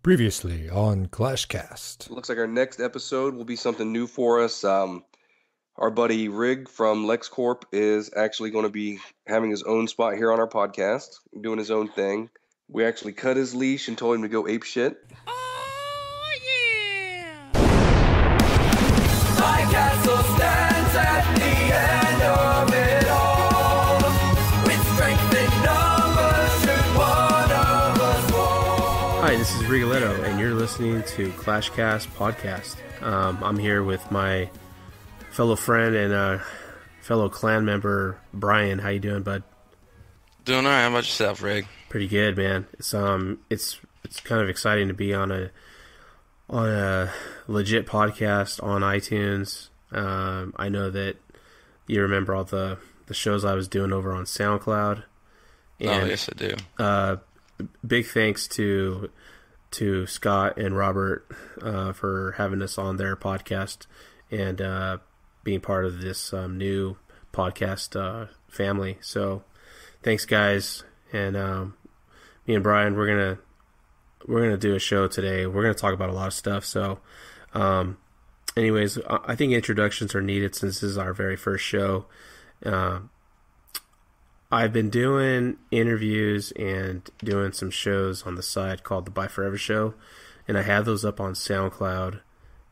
Previously on Clashcast. Looks like our next episode will be something new for us. Our buddy Rig from Lexcorp is actually going to be having his own spot here on our podcast, doing his own thing. We actually cut his leash and told him to go ape shit. Oh, yeah! My castle stands at the end of it all. With strength in numbers, should one of us fall. Hi, this is Rigoletto, and you're listening to Clashcast Podcast. I'm here with my fellow friend and fellow clan member, Brian. How you doing, bud? Doing all right. How about yourself, Rig? Pretty good, man. It's kind of exciting to be on a legit podcast on iTunes. I know that you remember all the shows I was doing over on SoundCloud. And, yes, I do. Big thanks to Scott and Robert for having us on their podcast and being part of this new podcast family. So thanks, guys. And me and Brian, we're gonna do a show today. We're gonna talk about a lot of stuff. So anyways, I think introductions are needed since this is our very first show. I've been doing interviews and doing some shows on the side called the Buy Forever Show, and I have those up on SoundCloud.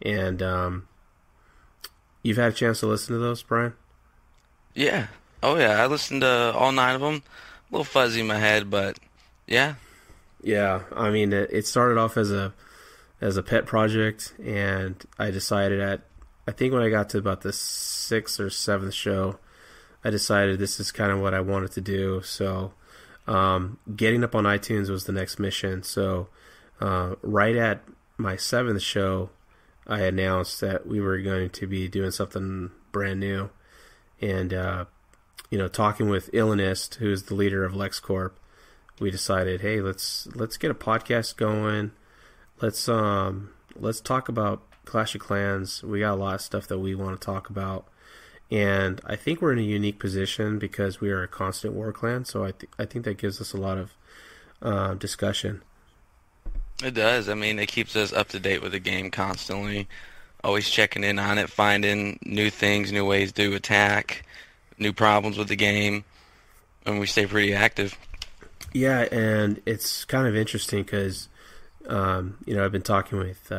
And you've had a chance to listen to those, Brian? Yeah. Oh, yeah. I listened to all 9 of them. A little fuzzy in my head, but yeah. Yeah. I mean, it started off as a pet project, and I decided I think when I got to about the 6th or 7th show, I decided this is kind of what I wanted to do. So getting up on iTunes was the next mission. So right at my 7th show, I announced that we were going to be doing something brand new. And, talking with Illionist, who's the leader of Lexcorp, we decided, hey, let's get a podcast going. Let's talk about Clash of Clans. We got a lot of stuff that we want to talk about. And I think we're in a unique position because we are a constant war clan, so I think that gives us a lot of discussion. It does. I mean, it keeps us up to date with the game constantly, always checking in on it, finding new things, new ways to attack, new problems with the game, and we stay pretty active. Yeah, and it's kind of interesting because, I've been talking with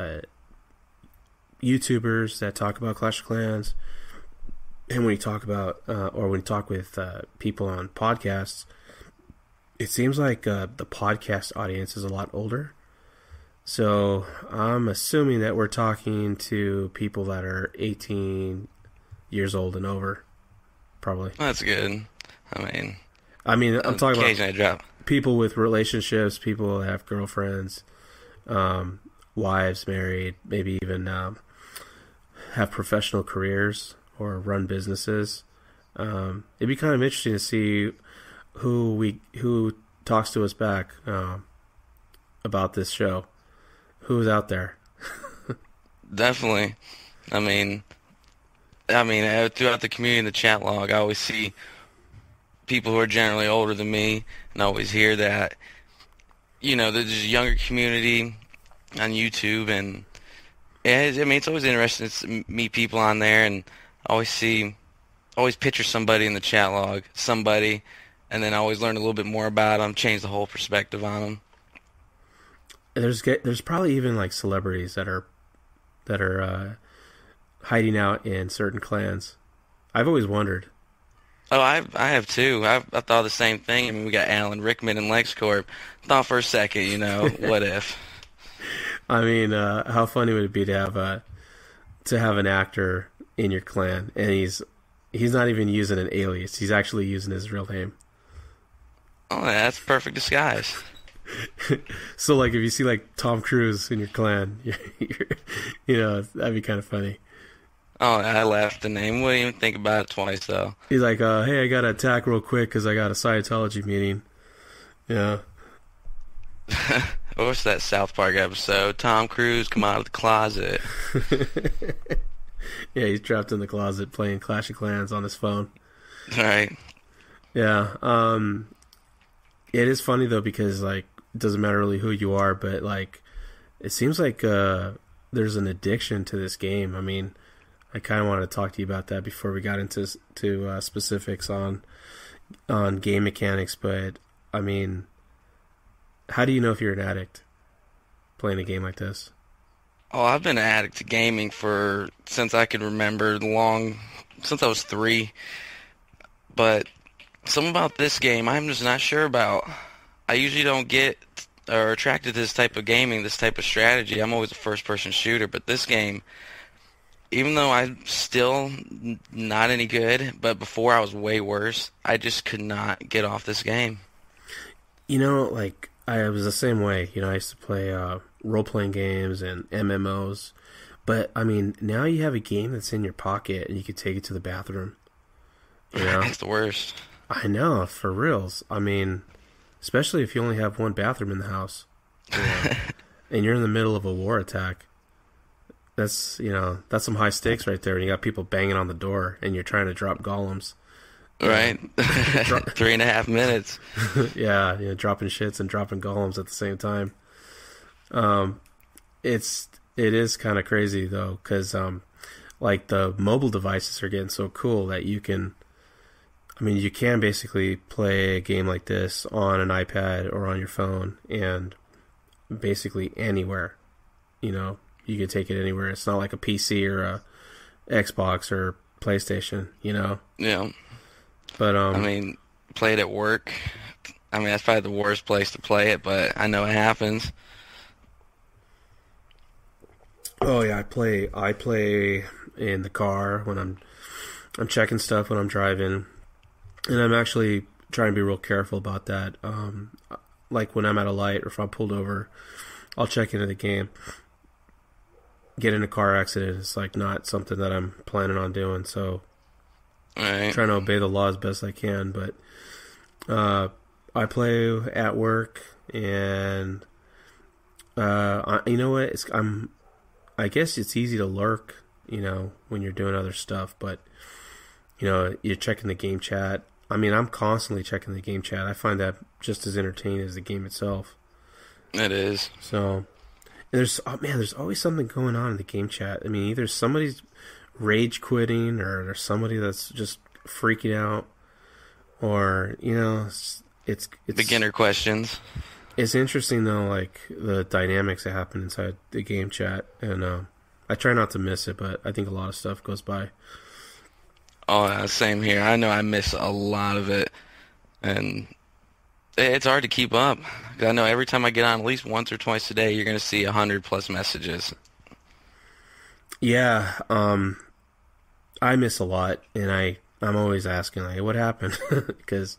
YouTubers that talk about Clash of Clans, and when you talk about, or when you talk with people on podcasts, it seems like the podcast audience is a lot older. So I'm assuming that we're talking to people that are 18 years old and over, probably. That's good. I'm talking occasionally about drop. people with relationships, people that have girlfriends, wives, married, maybe even have professional careers or run businesses. It'd be kind of interesting to see who talks to us back about this show. Who's out there? Definitely. I mean, throughout the community in the chat log, I always see people who are generally older than me, and I always hear that, there's a younger community on YouTube, and it's always interesting to meet people on there, and I always picture somebody in the chat log, and then I always learn a little bit more about them, change the whole perspective on them. There's probably even like celebrities that are hiding out in certain clans. I've always wondered. Oh, I have too. I thought the same thing. I mean, we got Alan Rickman and Lexcorp. Thought for a second, what if? I mean, how funny would it be to have an actor in your clan, and he's not even using an alias. He's actually using his real name. Oh, that's perfect disguise. So, like, if you see like Tom Cruise in your clan, that'd be kind of funny. Oh, I laughed the name. Wouldn't even think about it twice, though. He's like, hey, I gotta attack real quick because I got a Scientology meeting. Yeah. What's that South Park episode? Tom Cruise, come out of the closet. Yeah, he's trapped in the closet playing Clash of Clans on his phone. All right. Yeah. It is funny though because like it doesn't matter really who you are, but like it seems like there's an addiction to this game. I mean, I kind of wanted to talk to you about that before we got into specifics on game mechanics. But I mean, how do you know if you're an addict playing a game like this? Oh, I've been an addict to gaming since I can remember, since I was 3. But something about this game I'm just not sure about. I usually don't get or attracted to this type of gaming, this type of strategy. I'm always a first-person shooter, but this game, even though I'm still not any good, but before I was way worse, I just could not get off this game. You know, like, I was the same way. You know, I used to play role-playing games and MMOs. But, I mean, now you have a game that's in your pocket and you can take it to the bathroom. You know? That's the worst. I know, for reals. I mean, especially if you only have one bathroom in the house. You know, and you're in the middle of a war attack. That's, you know, that's some high stakes right there. And you got people banging on the door and you're trying to drop golems. Right. 3.5 minutes. Yeah, you know, dropping shits and dropping golems at the same time. It is kind of crazy though, because like the mobile devices are getting so cool that you can basically play a game like this on an iPad or on your phone and basically anywhere. You know, you can take it anywhere. It's not like a PC or a Xbox or PlayStation, you know? Yeah. But I mean, play it at work. I mean, that's probably the worst place to play it, but I know it happens. Oh yeah, I play in the car when I'm checking stuff when I'm driving, and I'm actually trying to be real careful about that. Like when I'm at a light or if I'm pulled over, I'll check into the game. Get in a car accident, it's like not something that I'm planning on doing, so Right. trying to obey the law as best I can. But I play at work, and you know what? I guess it's easy to lurk, you know, when you're doing other stuff, but you know, you're checking the game chat. I mean, I'm constantly checking the game chat. I find that just as entertaining as the game itself. It is. So, and there's always something going on in the game chat. I mean, either somebody's rage quitting, or there's somebody that's just freaking out, or you know, it's Beginner questions. It's interesting though, like the dynamics that happen inside the game chat, and I try not to miss it, but I think a lot of stuff goes by. Oh, same here. I know I miss a lot of it, and it's hard to keep up. 'Cause I know every time I get on, at least once or twice a day, you're going to see 100+ messages. Yeah, I miss a lot, and I'm always asking, like, what happened? Because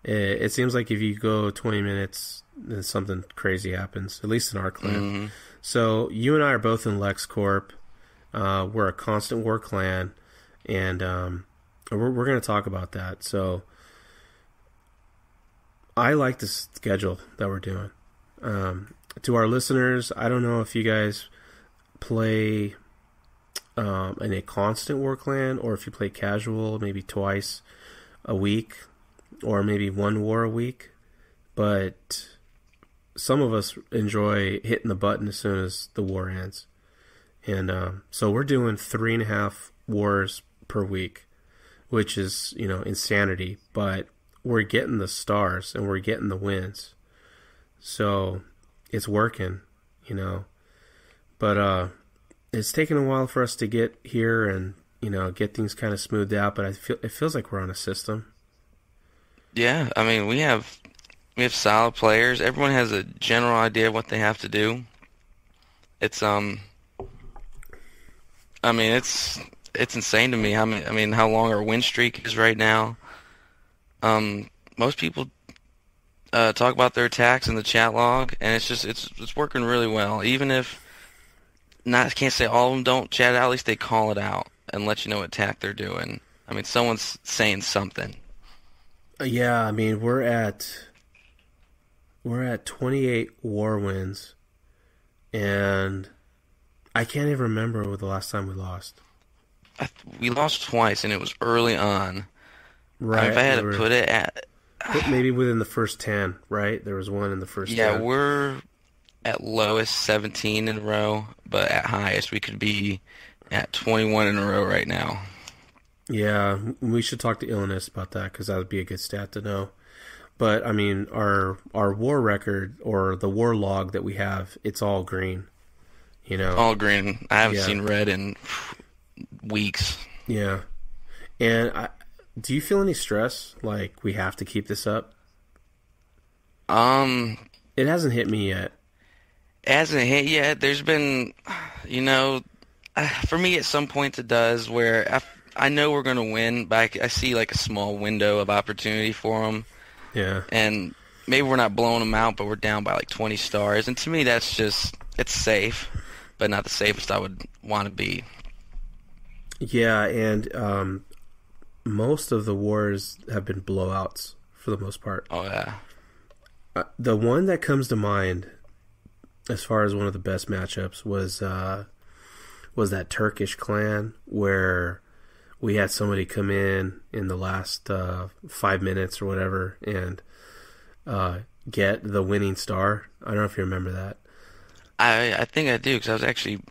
it seems like if you go 20 minutes, then something crazy happens, at least in our clan. Mm-hmm. So you and I are both in Lexcorp. We're a constant war clan, and we're going to talk about that. So I like the schedule that we're doing. To our listeners, I don't know if you guys play in a constant war clan, or if you play casual, maybe twice a week, or maybe one war a week. But some of us enjoy hitting the button as soon as the war ends. And so we're doing 3.5 wars per week, which is, you know, insanity. But we're getting the stars and we're getting the wins. So it's working, you know. But it's taken a while for us to get here and, you know, get things kind of smoothed out. But it feels like we're on a system. Yeah, I mean, we have solid players. Everyone has a general idea of what they have to do. It's I mean, it's insane to me. I mean, how long our win streak is right now. Most people talk about their attacks in the chat log, and it's working really well. Even if I can't say all of them don't chat it out, at least they call it out and let you know what attack they're doing. I mean, someone's saying something. Yeah, I mean, we're at 28 war wins, and I can't even remember the last time we lost. We lost twice, and it was early on. Right. I mean, if I had to put it at... Maybe within the first 10, right? There was one in the first 10. Yeah, at lowest 17 in a row, but at highest we could be at 21 in a row right now. Yeah, we should talk to Illinois about that because that would be a good stat to know. But I mean, our war record or the war log that we have, it's all green. You know, All green. I haven't seen red in weeks. Yeah. And do you feel any stress? Like we have to keep this up? It hasn't hit me yet. It hasn't hit yet. There's been, for me at some points it does where I know we're going to win, but I see like a small window of opportunity for them. Yeah. And maybe we're not blowing them out, but we're down by like 20 stars. And to me, that's just, it's safe, but not the safest I would want to be. Yeah, and most of the wars have been blowouts for the most part. Oh, yeah. The one that comes to mind as far as one of the best matchups was that Turkish clan where we had somebody come in the last 5 minutes or whatever and get the winning star. I don't know if you remember that. I think I do because I was actually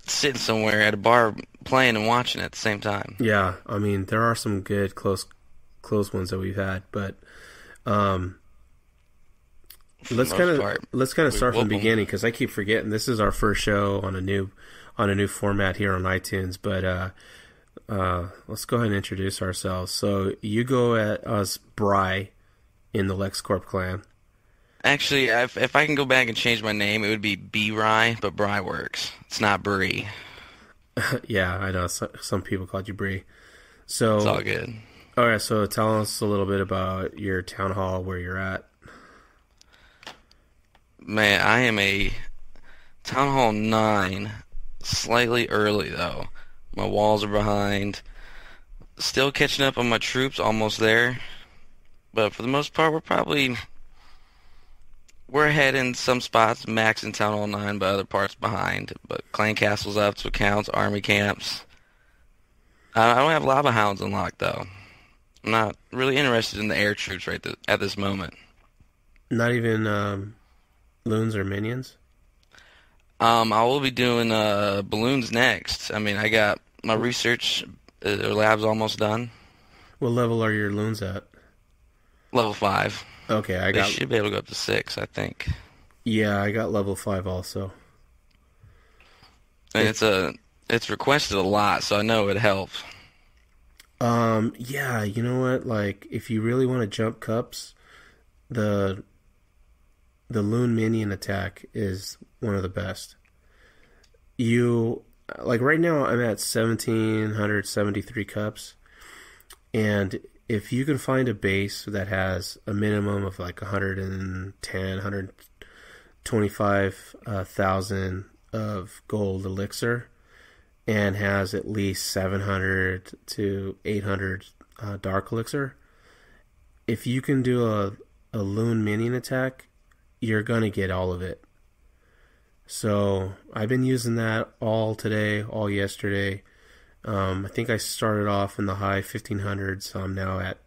sitting somewhere at a bar playing and watching at the same time. Yeah, I mean there are some good close ones that we've had, but let's kind of start from the beginning because I keep forgetting this is our first show on a new format here on iTunes. But let's go ahead and introduce ourselves. So you go as Bry in the Lexcorp clan. Actually, if I can go back and change my name, it would be B-Rye, but Bry works. It's not Bree. Yeah, I know. Some people called you Bree. So it's all good. All right, so tell us a little bit about your town hall, where you're at. Man, I am a Town Hall 9, slightly early though. My walls are behind. Still catching up on my troops, almost there. But for the most part, we're ahead in some spots, max in Town Hall 9, but other parts behind. But Clan Castle's up to accounts, army camps. I don't have Lava Hounds unlocked though. I'm not really interested in the air troops at this moment. Not even loons or minions? I will be doing balloons next. I mean, I got my research or lab's almost done. What level are your loons at? Level 5. Okay, They should be able to go up to 6, I think. Yeah, I got level 5 also. And it's requested a lot, so I know it helps. Yeah, you know what? Like, if you really want to jump cups, the loon minion attack is one of the best. Like right now I'm at 1,773 cups, and if you can find a base that has a minimum of like 125,000 of gold elixir and has at least 700 to 800 dark elixir, if you can do a loon minion attack, you're gonna get all of it. So I've been using that all today, all yesterday. I think I started off in the high 1500s, so I'm now at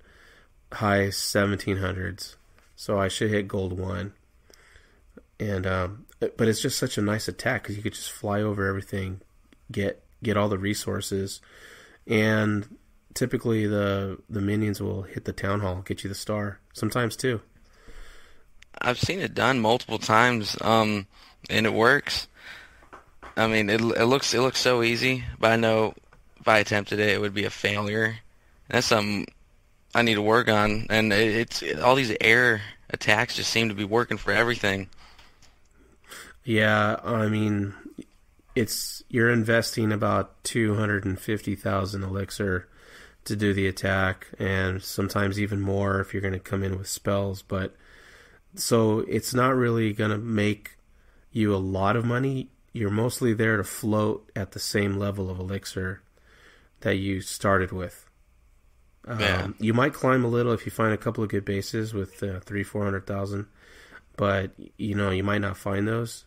high 1700s. So I should hit gold 1. And but it's just such a nice attack because you could just fly over everything, get all the resources, and typically the minions will hit the town hall, get you the star. Sometimes 2. I've seen it done multiple times, and it works. I mean, it looks so easy, but I know if I attempted it, it would be a failure. That's something I need to work on, and it's all these air attacks just seem to be working for everything. Yeah, I mean, you're investing about 250,000 elixir to do the attack, and sometimes even more if you're going to come in with spells, but so it's not really going to make you a lot of money. You're mostly there to float at the same level of elixir that you started with. You might climb a little if you find a couple of good bases with 300,000-400,000, but you might not find those,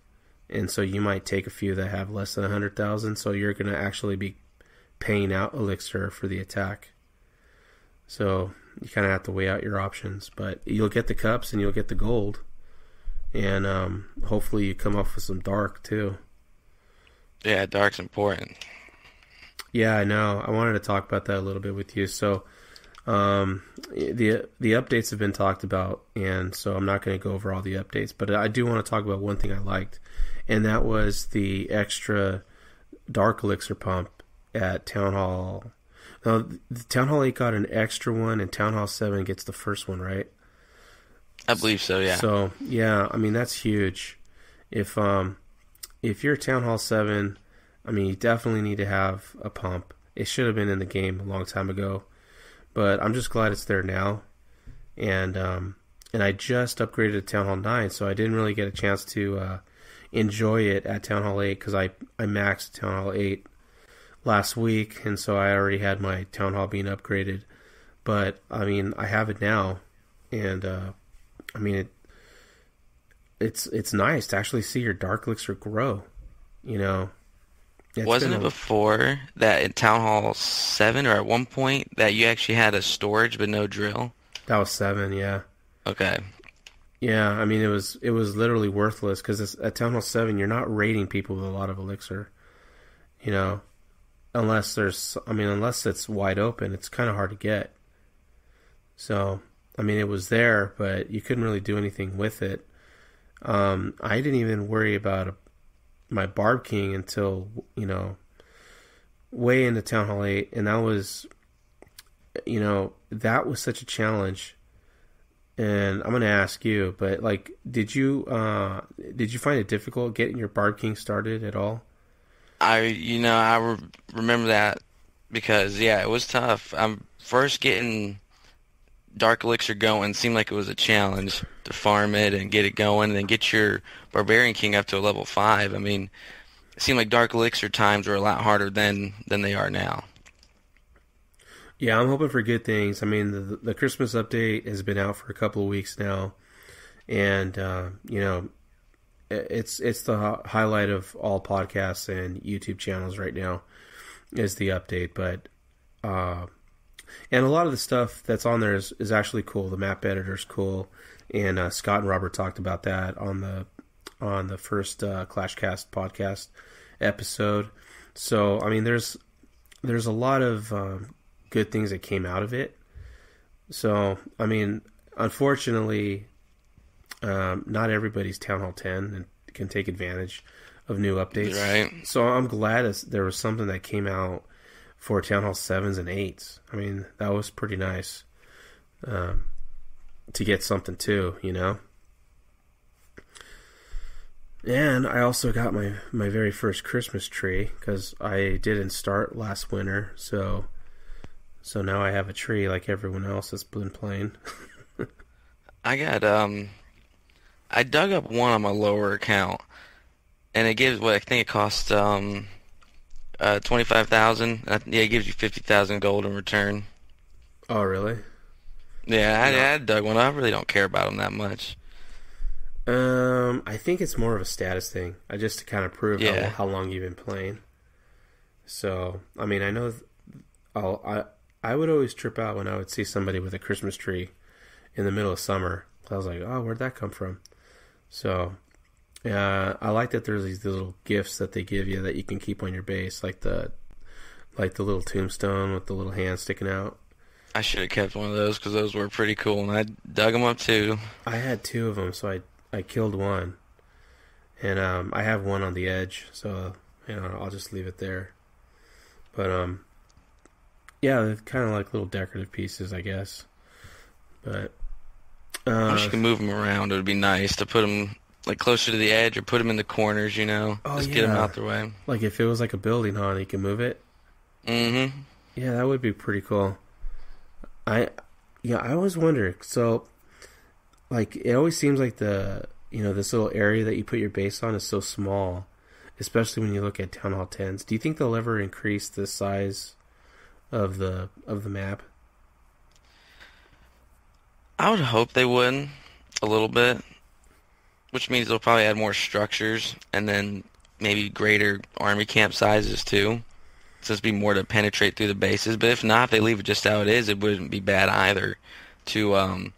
and so you might take a few that have less than 100,000. So you're going to actually be paying out elixir for the attack. So you kind of have to weigh out your options, but you'll get the cups and you'll get the gold, and hopefully you come up with some dark too. Yeah, dark's important. Yeah, I know. I wanted to talk about that a little bit with you. So, the updates have been talked about, and so I'm not going to go over all the updates, but I do want to talk about one thing I liked, and that was the extra dark elixir pump at Town Hall. Now, the Town Hall 8 got an extra one, and Town Hall 7 gets the first one, right? I believe so, yeah. So, yeah, I mean, that's huge. If you're Town Hall 7, I mean, you definitely need to have a pump. It should have been in the game a long time ago, but I'm just glad it's there now. And I just upgraded to Town Hall 9, so I didn't really get a chance to enjoy it at Town Hall 8 because I maxed Town Hall 8 last week, and so I already had my Town Hall being upgraded. But, I mean, I have it now, and, I mean, it's nice to actually see your Dark Elixir grow, you know. Wasn't it before that in Town Hall 7 or at one point that you actually had a storage but no drill? That was 7, yeah. Okay. Yeah, I mean, it was literally worthless because at Town Hall 7, you're not raiding people with a lot of elixir, you know. Unless it's wide open, it's kind of hard to get. So, I mean, it was there, but you couldn't really do anything with it. I didn't even worry about my Barb King until, you know, way into Town Hall 8, and that was such a challenge. And I'm going to ask you, but, like, did you find it difficult getting your Barb King started at all? I remember that because, yeah, it was tough. I'm first getting Dark Elixir going seemed like it was a challenge to farm it and get it going and then get your Barbarian King up to a level 5. I mean, it seemed like Dark Elixir times were a lot harder than they are now. Yeah, I'm hoping for good things. I mean, the Christmas update has been out for a couple of weeks now, and, you know, it's the highlight of all podcasts and YouTube channels right now is the update. But and a lot of the stuff that's on there is actually cool. The map editor's cool, and Scott and Robert talked about that on the first ClashCast podcast episode. So I mean, there's a lot of good things that came out of it. So I mean, unfortunately, not everybody's Town Hall 10 and can take advantage of new updates. Right. So I'm glad there was something that came out for Town Hall 7s and 8s. I mean, that was pretty nice to get something too, you know. And I also got my very first Christmas tree because I didn't start last winter, so now I have a tree like everyone else that's been playing. I got I dug up one on my lower account, and it gives I think it costs 25,000. Yeah, it gives you 50,000 gold in return. Oh, really? Yeah, I dug one. I really don't care about them that much. I think it's more of a status thing. Just to kind of prove how long you've been playing. So, I mean, I know I would always trip out when I would see somebody with a Christmas tree in the middle of summer. I was like, oh, where'd that come from? So, I like that there's these little gifts that they give you that you can keep on your base, like the little tombstone with the little hand sticking out. I should have kept one of those because those were pretty cool, and I dug them up too. I had 2 of them, so I killed one, and I have one on the edge, so you know I'll just leave it there. But yeah, they're kind of like little decorative pieces, I guess. But I wish you could move them around. It would be nice to put them like closer to the edge or put them in the corners, you know. Just get them out the way. Like if it was like a building, you can move it. Mm-hmm. Yeah, that would be pretty cool. I always wonder. So, like, it always seems like this little area that you put your base on is so small, especially when you look at Town Hall 10s. Do you think they'll ever increase the size of the map? I would hope they would a little bit, which means they'll probably add more structures and then maybe greater army camp sizes too. So it'd be more to penetrate through the bases. But if not, if they leave it just how it is, it wouldn't be bad either to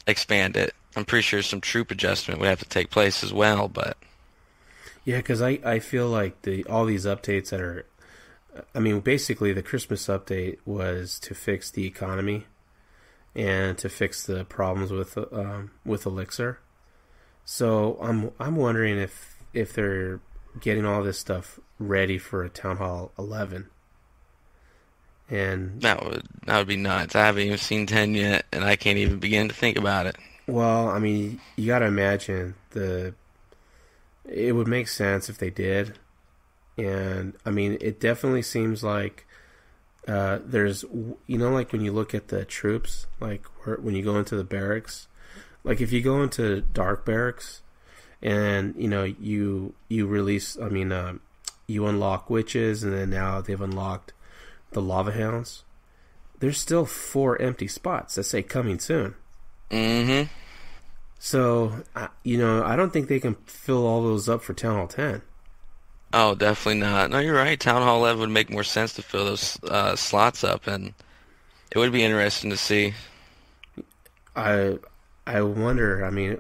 expand it I'm pretty sure some troop adjustment would have to take place as well, but Yeah, because I feel like all these updates that are, I mean, basically the Christmas update was to fix the economy and to fix the problems with Elixir. So I'm wondering if they're getting all this stuff ready for a Town Hall 11. And that would be nuts. I haven't even seen 10 yet, and I can't even begin to think about it. well, I mean, you got to imagine it would make sense if they did. And I mean, it definitely seems like there's, like when you look at the troops, like when you go into the barracks, like if you go into dark barracks and you release, I mean, you unlock witches, and then now they've unlocked the lava hounds. There's still 4 empty spots that say coming soon. Mm-hmm. So I don't think they can fill all those up for Town Hall 10. Oh, definitely not. No, you're right. Town Hall 11 would make more sense to fill those slots up, and it would be interesting to see. I wonder, I mean,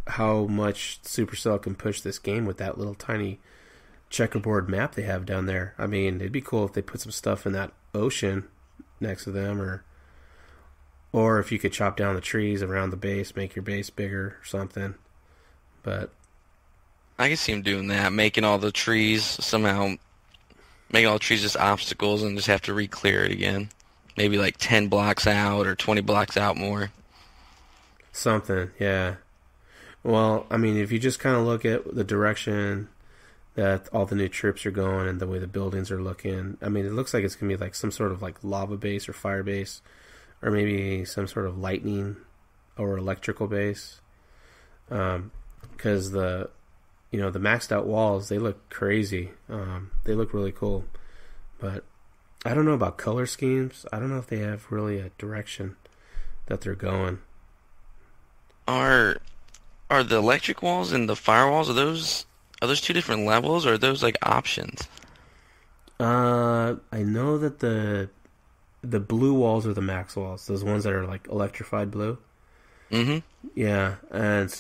how much Supercell can push this game with that little tiny checkerboard map they have down there. I mean, it'd be cool if they put some stuff in that ocean next to them, or if you could chop down the trees around the base, make your base bigger or something. But I can see him doing that, making all the trees just obstacles and just have to re-clear it again. Maybe like 10 blocks out or 20 blocks out more. something, yeah. Well, I mean, if you just kind of look at the direction that all the new troops are going and the way the buildings are looking, I mean, it looks like it's going to be like some sort of like lava base or fire base, or maybe some sort of lightning or electrical base. Because the maxed out walls, they look crazy. They look really cool. But I don't know about color schemes. I don't know if they have really a direction that they're going. Are the electric walls and the fire walls, are those two different levels, or are those like options? I know that the blue walls are the max walls. Those ones that are like electrified blue. Mm-hmm. Yeah, and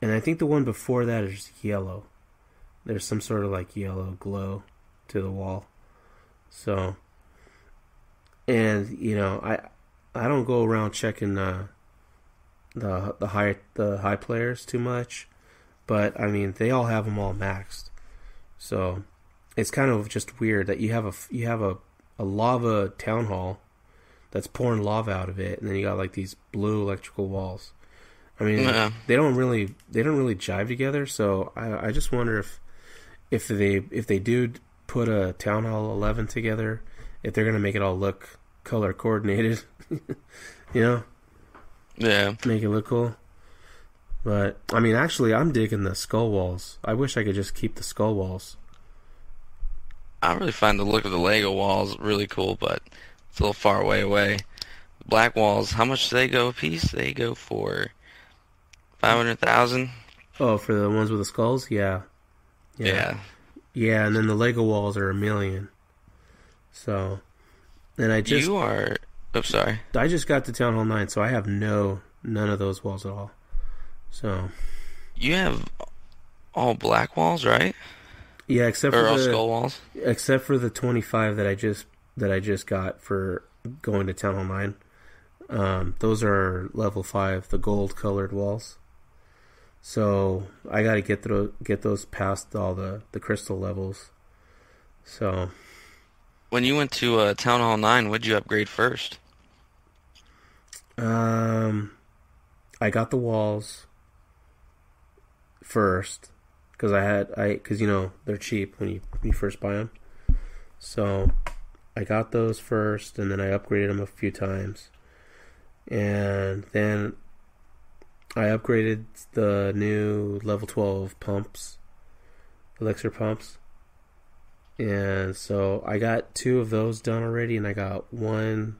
I think the one before that is yellow. There's some sort of like yellow glow to the wall. So, and I don't go around checking the high players too much, but I mean they all have them all maxed. So it's kind of just weird that you have a lava town hall that's pouring lava out of it, and then you got like these blue electrical walls. I mean, they don't really jive together. So I just wonder if they do put a Town Hall 11 together, if they're gonna make it all look color coordinated, Yeah, make it look cool. But I mean, actually, I'm digging the skull walls. I wish I could just keep the skull walls. I really find the look of the Lego walls really cool, but it's a little far away. Black walls, how much do they go a piece? They go for 500,000. Oh, for the ones with the skulls, yeah, and then the Lego walls are $1 million. So, and I just sorry. I just got to Town Hall 9, so I have none of those walls at all. So You have all black walls, right? yeah, except Or for all the skull walls? except for the 25 that I just got for going to Town Hall 9. Those are level 5, the gold colored walls. So I got to get those past all the crystal levels. So When you went to Town Hall 9, what'd you upgrade first? I got the walls first because they're cheap when you first buy them. So I got those first, and then I upgraded them a few times, and then I upgraded the new level 12 pumps, elixir pumps. And so I got 2 of those done already, and I got 1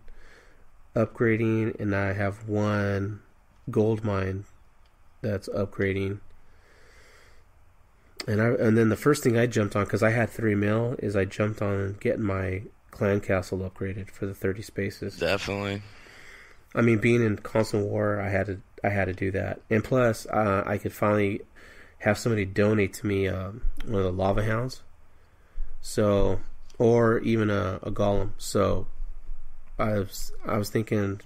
upgrading, and I have 1 gold mine that's upgrading. And then the first thing I jumped on, because I had 3 mil, is I jumped on getting my clan castle upgraded for the 30 spaces. Definitely. I mean, being in constant war, I had to do that. And plus, I could finally have somebody donate to me one of the lava hounds, so, or even a golem. So I was thinking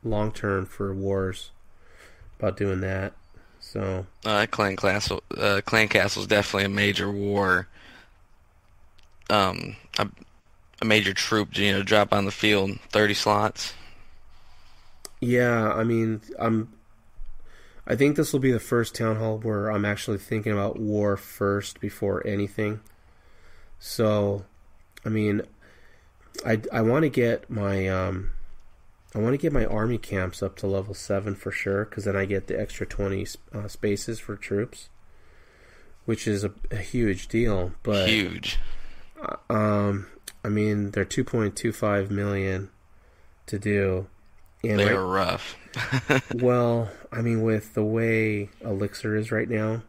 long term for wars about doing that. So Clan Castle is definitely a major war. A major troop, drop on the field, 30 slots. Yeah, I mean, I think this will be the first town hall where I'm actually thinking about war first before anything. So, I mean, I want to get my army camps up to level 7 for sure, because then I get the extra 20 spaces for troops, which is a huge deal. But huge. I mean, they're 2.25 million to do. And they are rough. Well, I mean, with the way Elixir is right now,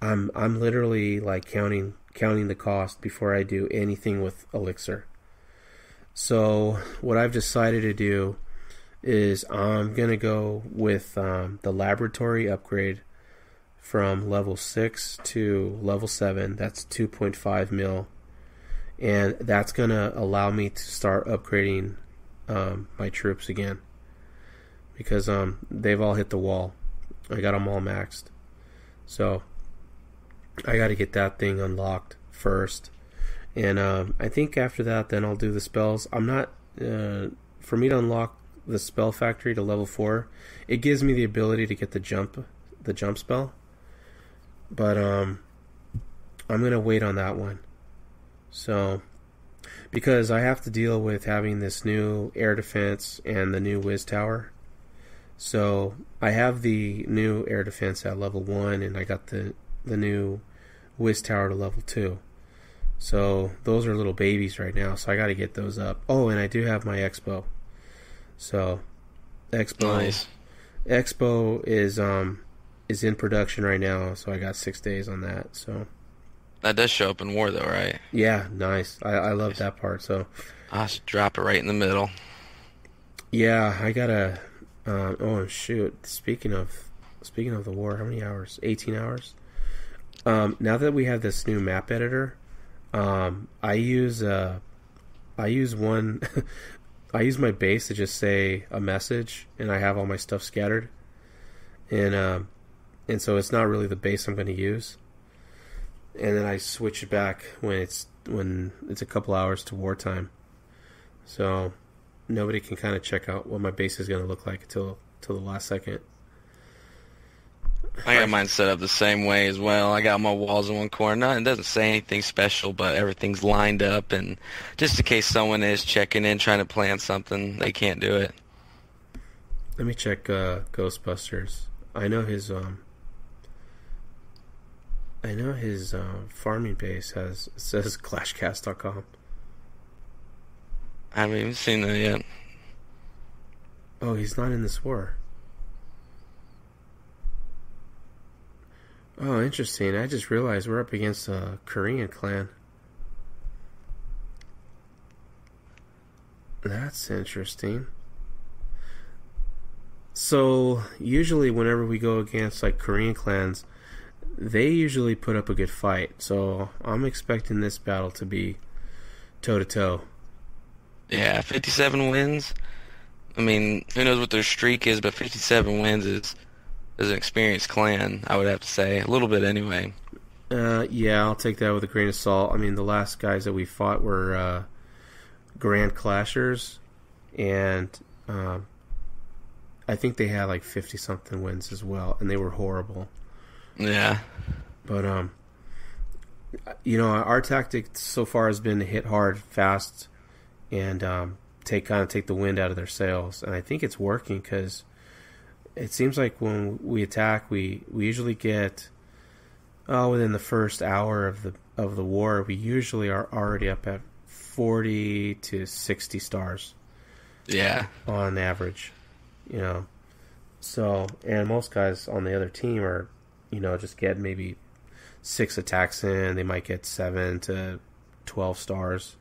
I'm literally like counting the cost before I do anything with Elixir. So what I've decided to do is I'm gonna go with the laboratory upgrade from level 6 to level 7. That's 2.5 mil, and that's gonna allow me to start upgrading my troops again, because they've all hit the wall. I got them all maxed, so I got to get that thing unlocked first, and I think after that, then I'll do the spells. I'm not for me to unlock the spell factory to level 4. It gives me the ability to get the jump spell, but I'm gonna wait on that one. So, because I have to deal with having this new air defense and the new whiz tower. So I have the new air defense at level 1, and I got the new whiz tower to level 2. So those are little babies right now, so I got to get those up. Oh, and I do have my expo. So Nice. expo is in production right now, so I got 6 days on that. So That does show up in war, though, right? yeah, nice. I love that part. So I should drop it right in the middle. yeah, I gotta. Oh shoot! Speaking of the war, how many hours? 18 hours. Now that we have this new map editor, I use one. I use my base to just say a message, and I have all my stuff scattered, and so it's not really the base I'm going to use. And then I switch it back when it's a couple hours to wartime, so nobody can kind of check out what my base is going to look like till the last second. I got mine set up the same way as well. I got my walls in one corner. It doesn't say anything special, but everything's lined up, and just in case someone is checking in trying to plan something, they can't do it. Let me check Ghostbusters. I know his farming base says clashcast.com. I haven't even seen that yet. Oh, he's not in this war. Oh, interesting. I just realized we're up against a Korean clan. That's interesting. So, usually whenever we go against like Korean clans, they usually put up a good fight. So, I'm expecting this battle to be toe-to-toe. Yeah, 57 wins. I mean, who knows what their streak is, but 57 wins is an experienced clan, I would have to say. A little bit anyway. Yeah, I'll take that with a grain of salt. I mean, the last guys that we fought were Grand Clashers, and I think they had like 50-something wins as well, and they were horrible. Yeah. But, our tactic so far has been to hit hard, fast, and take the wind out of their sails. And I think it's working, because it seems like when we attack, we usually get within the first hour of the war, we usually are already up at 40 to 60 stars. Yeah. On average, So, and most guys on the other team are, just get maybe 6 attacks in. They might get 7 to 12 stars.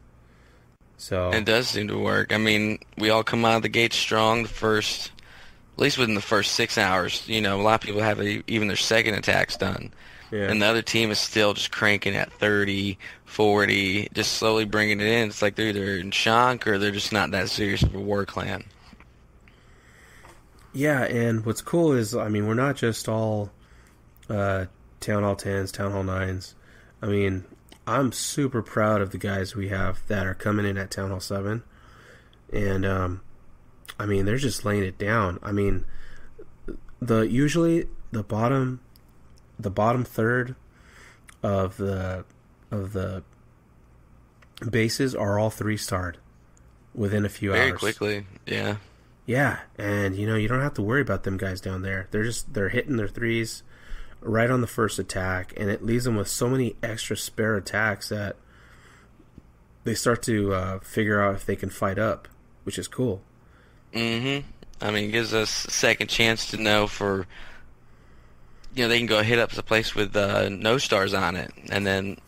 So it does seem to work. I mean, we all come out of the gate strong the first least within the first 6 hours. A lot of people have even their second attacks done. Yeah. And the other team is still just cranking at 30, 40, just slowly bringing it in. It's like they're either in shock or they're just not that serious of a war clan. Yeah, and what's cool is, we're not just all Town Hall 10s, Town Hall 9s. I'm super proud of the guys we have that are coming in at Town Hall 7. And, they're just laying it down. Usually the bottom third of the bases are all 3-starred within a few hours. Very quickly, yeah. Yeah, and you don't have to worry about them guys down there. They're hitting their threes right on the first attack, and it leaves them with so many extra spare attacks that they start to figure out if they can fight up, which is cool. It gives us a second chance to know for, they can go hit up the place with no stars on it, and then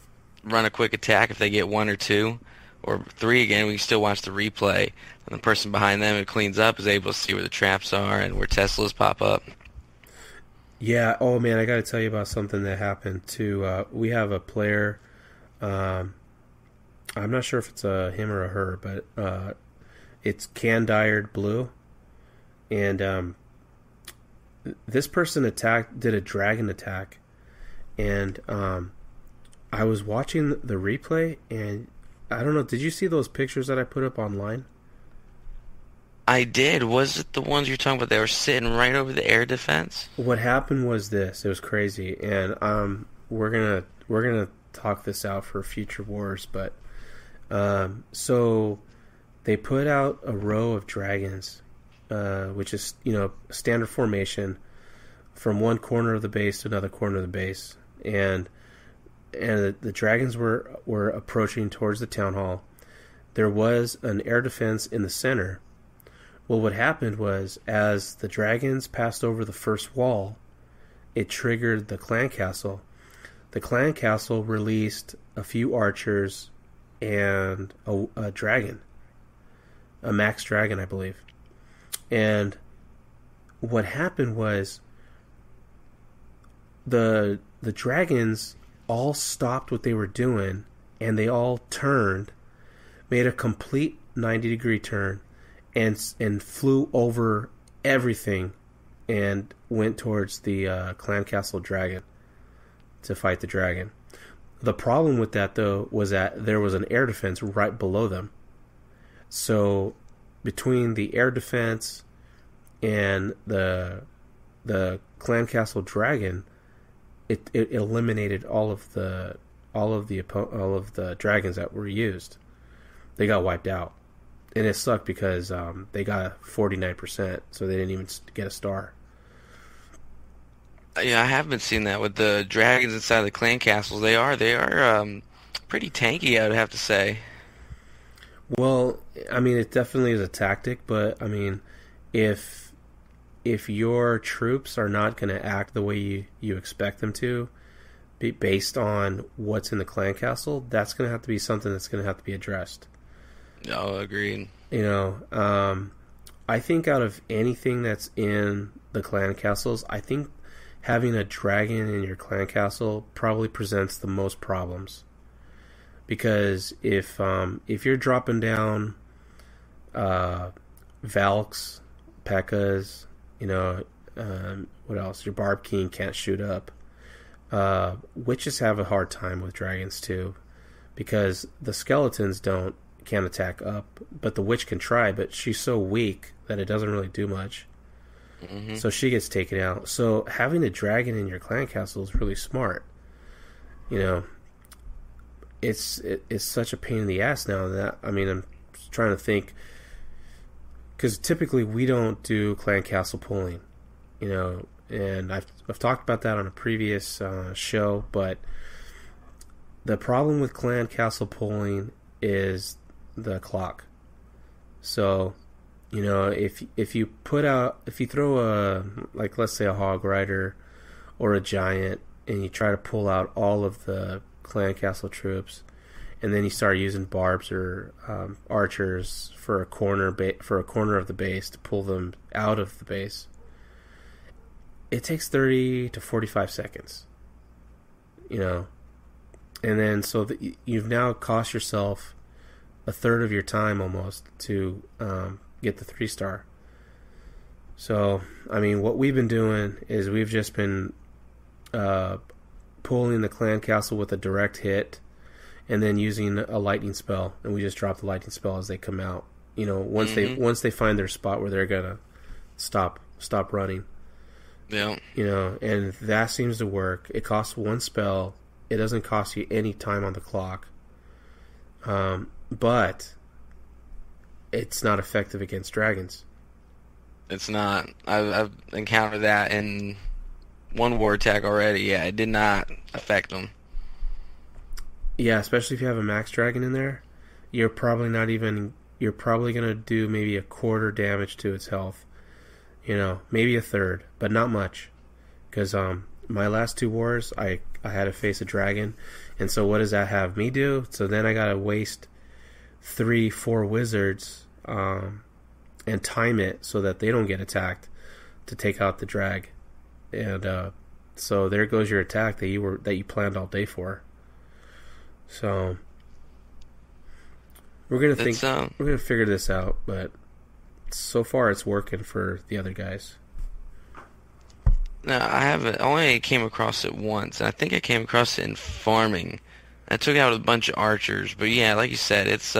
run a quick attack if they get 1 or 2 or 3 again. We can still watch the replay, and the person behind them who cleans up is able to see where the traps are and where Teslas pop up. Yeah, oh man, I got to tell you about something that happened too. We have a player, I'm not sure if it's a him or a her, but it's Candired Blue, and this person did a dragon attack, and I was watching the replay, and I don't know, did you see those pictures that I put up online? I did. Was it the ones you're talking about? They were sitting right over the air defense? What happened was this. It was crazy, and we're gonna talk this out for future wars. But so they put out a row of dragons, which is standard formation from one corner of the base to another corner of the base, and the dragons were approaching towards the town hall. There was an air defense in the center. Well, what happened was, as the dragons passed over the first wall, it triggered the clan castle. The clan castle released a few archers and a dragon, a max dragon, I believe. And what happened was, the dragons all stopped what they were doing, and they all turned, made a complete 90-degree turn, and flew over everything and went towards the clan castle dragon to fight the dragon. The problem with that, though, was that there was an air defense right below them. So between the air defense and the clan castle dragon, it eliminated all of the dragons that were used. They got wiped out. And it sucked because they got 49%, so they didn't even get a star. Yeah, I have been seeing that with the dragons inside the clan castles. They are pretty tanky, I would have to say. Well, it definitely is a tactic, but if your troops are not going to act the way you expect them to, based on what's in the clan castle, that's going to have to be something that's going to have to be addressed. No, agreed. I think out of anything that's in the clan castles, I think having a dragon in your clan castle probably presents the most problems. Because if you're dropping down Valks, P.E.K.K.A.s, what else? Your Barb King can't shoot up. Witches have a hard time with dragons too, because the skeletons can't attack up, but the witch can try, but she's so weak that it doesn't really do much. Mm-hmm. So she gets taken out. So having a dragon in your clan castle is really smart. It's such a pain in the ass now that I'm trying to think, because typically we don't do clan castle pulling, and I've talked about that on a previous show, but the problem with clan castle pulling is the clock. So, if you throw a, like, let's say a hog rider or a giant, and you try to pull out all of the clan castle troops, and then you start using barbs or archers for a corner of the base to pull them out of the base, it takes 30 to 45 seconds. You know, and then so that you've now cost yourself a third of your time almost to get the 3-star. So, I mean, what we've been doing is we've just been pulling the clan castle with a direct hit, and then using a lightning spell, and we just drop the lightning spell as they come out. You know, once they find their spot where they're gonna stop running. Yeah. You know, and that seems to work. It costs 1 spell. It doesn't cost you any time on the clock. But it's not effective against dragons. It's not. I've encountered that in one war attack already. Yeah, it did not affect them. Yeah, especially if you have a max dragon in there, you're probably gonna do maybe a quarter damage to its health. You know, maybe a third, but not much. Because my last 2 wars, I had to face a dragon, and so what does that have me do? So then I gotta waste 3-4 wizards and time it so that they don't get attacked to take out the drag. And so there goes your attack that you planned all day for. So we're gonna figure this out, but so far it's working for the other guys. No, I haven't. I only came across it once, and I think I came across it in farming. I took out a bunch of archers, but yeah, like you said, it's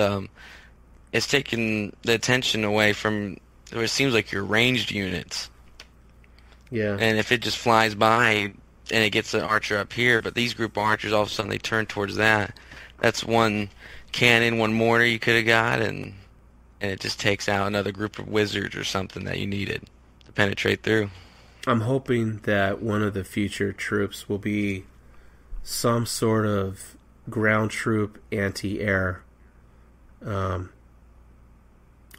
taking the attention away from what it seems like your ranged units. Yeah. And if it just flies by and it gets an archer up here, but these group of archers, all of a sudden they turn towards that. That's 1 cannon, 1 mortar you could have got, and it just takes out another group of wizards or something that you needed to penetrate through. I'm hoping that one of the future troops will be some sort of ground troop anti-air